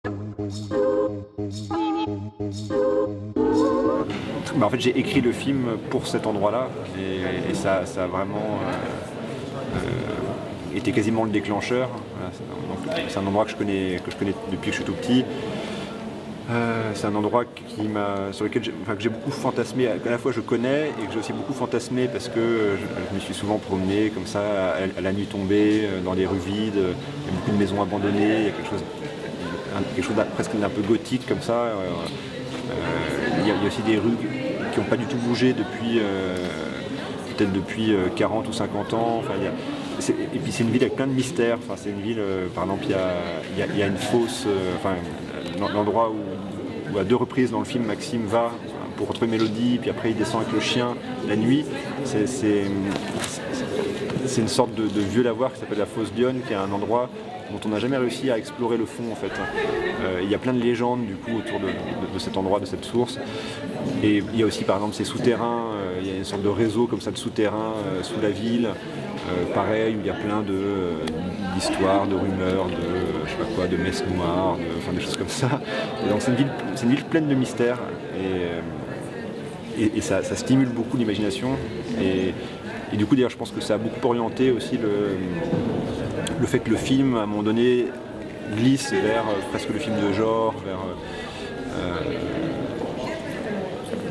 En fait, j'ai écrit le film pour cet endroit-là et ça a vraiment été quasiment le déclencheur. Voilà, c'est un endroit que je connais depuis que je suis tout petit. C'est un endroit sur lequel que j'ai beaucoup fantasmé. À la fois je connais et que j'ai aussi beaucoup fantasmé parce que je me suis souvent promené comme ça à la nuit tombée, dans des rues vides. Il y a beaucoup de maisons abandonnées. Il y a quelque chose presque d'un peu gothique comme ça. Il y a aussi des rues qui n'ont pas du tout bougé peut-être depuis 40 ou 50 ans. Enfin, et puis c'est une ville avec plein de mystères. Enfin, c'est une ville, par exemple, il y a une fosse, l'endroit où à 2 reprises dans le film Maxime va pour retrouver Mélodie, puis après il descend avec le chien la nuit. C'est une sorte de vieux lavoir qui s'appelle la fosse d'Yonne, qui est un endroit dont on n'a jamais réussi à explorer le fond en fait. Il y a plein de légendes du coup autour de cet endroit, de cette source. Et il y a aussi par exemple ces souterrains, il y a une sorte de réseau comme ça de souterrains sous la ville. Pareil, où il y a plein d'histoires, de rumeurs, je sais pas quoi, de messes noires, des choses comme ça. Et donc c'est une ville pleine de mystères et ça stimule beaucoup l'imagination. Et du coup d'ailleurs je pense que ça a beaucoup orienté aussi le fait que le film à un moment donné glisse vers presque le film de genre,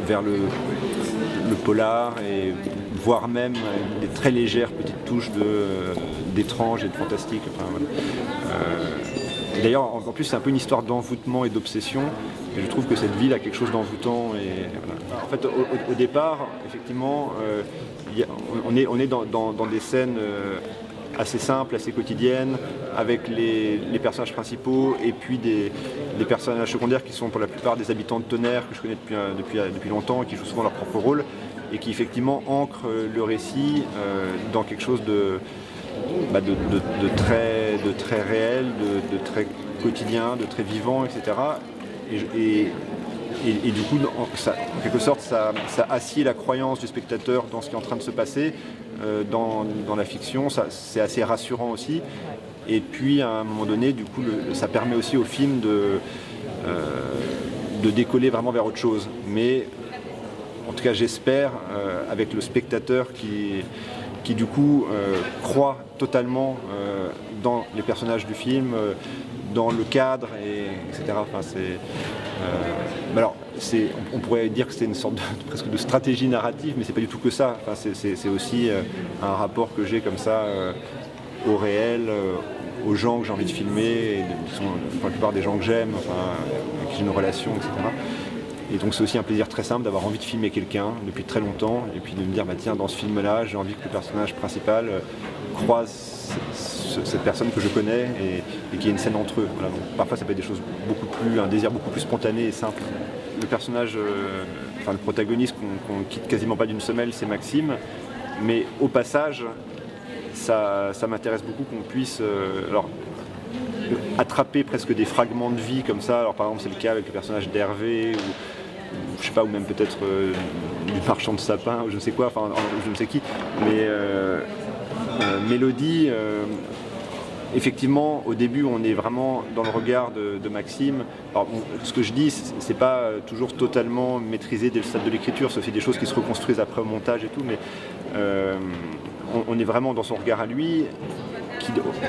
vers le polar, et voire même des très légères petites touches d'étrange et de fantastique. Enfin, voilà. D'ailleurs, en plus, c'est un peu une histoire d'envoûtement et d'obsession. Et je trouve que cette ville a quelque chose d'envoûtant. Et, voilà. En fait, au départ, effectivement, on est dans des scènes assez simples, assez quotidiennes, avec les personnages principaux et puis des personnages secondaires qui sont pour la plupart des habitants de Tonnerre que je connais depuis longtemps et qui jouent souvent leur propre rôle et qui effectivement ancrent le récit dans quelque chose de très réel, de très quotidien, de très vivant, etc. Et du coup, en quelque sorte, ça assied la croyance du spectateur dans ce qui est en train de se passer dans la fiction. C'est assez rassurant aussi. Et puis, à un moment donné, du coup, ça permet aussi au film de décoller vraiment vers autre chose. Mais, en tout cas, j'espère, avec le spectateur qui du coup, croit totalement dans les personnages du film, dans le cadre, etc. Enfin, alors, on pourrait dire que c'est une sorte presque de stratégie narrative, mais c'est pas du tout que ça. Enfin, c'est aussi un rapport que j'ai comme ça au réel, aux gens que j'ai envie de filmer, qui sont la plupart des gens que j'aime, enfin, avec qui j'ai une relation, etc. Et donc c'est aussi un plaisir très simple d'avoir envie de filmer quelqu'un depuis très longtemps, et puis de me dire, bah, tiens, dans ce film-là, j'ai envie que le personnage principal croise cette personne que je connais et qu'il y ait une scène entre eux. Voilà. Donc, parfois ça peut être des choses un désir beaucoup plus spontané et simple. Le personnage, le protagoniste qu'on quitte quasiment pas d'une semelle, c'est Maxime, mais au passage, ça m'intéresse beaucoup qu'on puisse attraper presque des fragments de vie comme ça. Alors par exemple c'est le cas avec le personnage d'Hervé ou je sais pas, ou même peut-être du marchand de sapins ou je ne sais quoi, enfin je ne sais qui, mais Mélodie, effectivement au début on est vraiment dans le regard de Maxime. Alors ce que je dis c'est pas toujours totalement maîtrisé dès le stade de l'écriture, c'est aussi des choses qui se reconstruisent après au montage et tout, mais on est vraiment dans son regard à lui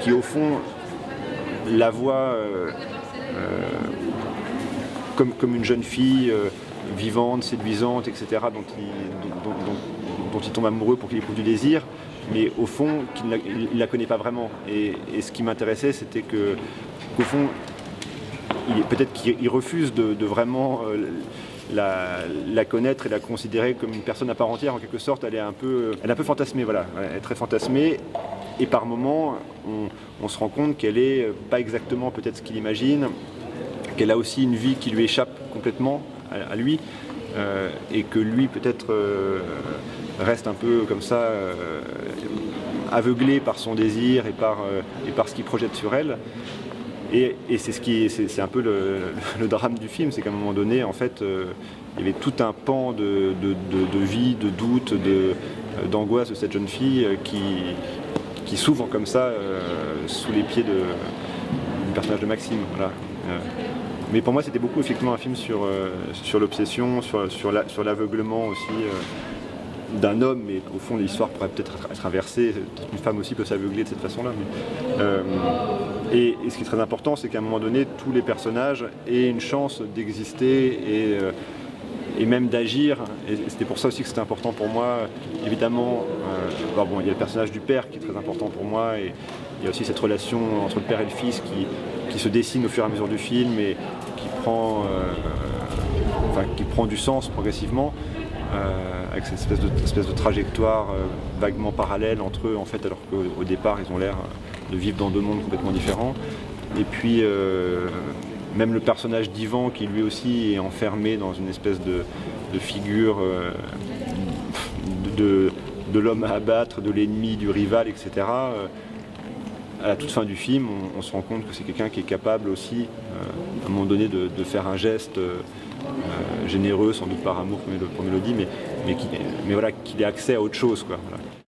qui au fond la voit comme une jeune fille vivante, séduisante, etc., dont il tombe amoureux pour qu'il éprouve du désir, mais au fond, il ne la connaît pas vraiment. Et ce qui m'intéressait, c'était qu'au fond, peut-être qu'il refuse de vraiment la connaître et la considérer comme une personne à part entière. En quelque sorte, elle est un peu fantasmée, voilà. Elle est très fantasmée. Et par moments, on se rend compte qu'elle n'est pas exactement peut-être ce qu'il imagine, qu'elle a aussi une vie qui lui échappe complètement à lui, et que lui peut-être reste un peu comme ça, aveuglé par son désir et par ce qu'il projette sur elle. Et c'est un peu le drame du film, c'est qu'à un moment donné, en fait, il y avait tout un pan de vie, de doute, d'angoisse de cette jeune fille qui s'ouvre comme ça sous les pieds du personnage de Maxime. Voilà. Mais pour moi, c'était beaucoup effectivement un film sur l'obsession, sur l'aveuglement aussi d'un homme, mais au fond l'histoire pourrait peut-être être inversée, une femme aussi peut s'aveugler de cette façon-là. Et ce qui est très important, c'est qu'à un moment donné, tous les personnages aient une chance d'exister et même d'agir. Et c'était pour ça aussi que c'était important pour moi. Évidemment, il y a le personnage du père qui est très important pour moi, et il y a aussi cette relation entre le père et le fils qui se dessine au fur et à mesure du film et qui prend du sens progressivement. Avec cette espèce de trajectoire vaguement parallèle entre eux, en fait, alors qu'au départ ils ont l'air de vivre dans deux mondes complètement différents. Et puis même le personnage d'Ivan, qui lui aussi est enfermé dans une espèce de figure de l'homme à abattre, de l'ennemi, du rival, etc. À la toute fin du film, on se rend compte que c'est quelqu'un qui est capable aussi, à un moment donné, de faire un geste généreux, sans doute par amour pour Mélodie, mais voilà, qu'il ait accès à autre chose, quoi. Voilà.